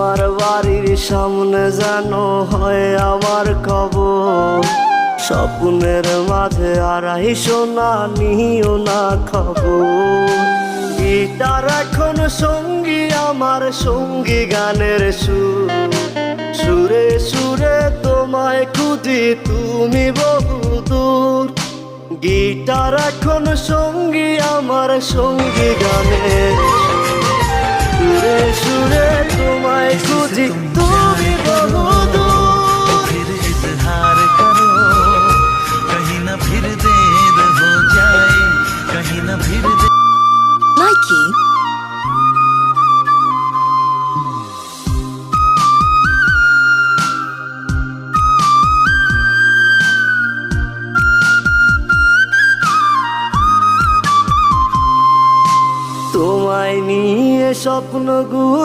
তোমার বাড়ির সামনে যেন হয় আমার কবর। স্বপ্নের মাঝে আড়াইশো না নিও না খবর। গিটার এখন সঙ্গী আমার, সঙ্গী গানের সুর। সুরে সুরে তোমায় খুঁজি তুমি বহুদূর। গিটার এখন সঙ্গী আমার, সঙ্গী গানের সুরে সুরে তোমায় খুঁজি তুমি বহুদূর। फिर इजहार करो, कहीं ना फिर देर हो जाए, कहीं ना फिर Likey. তোমায় নিয়ে স্বপ্নগুলো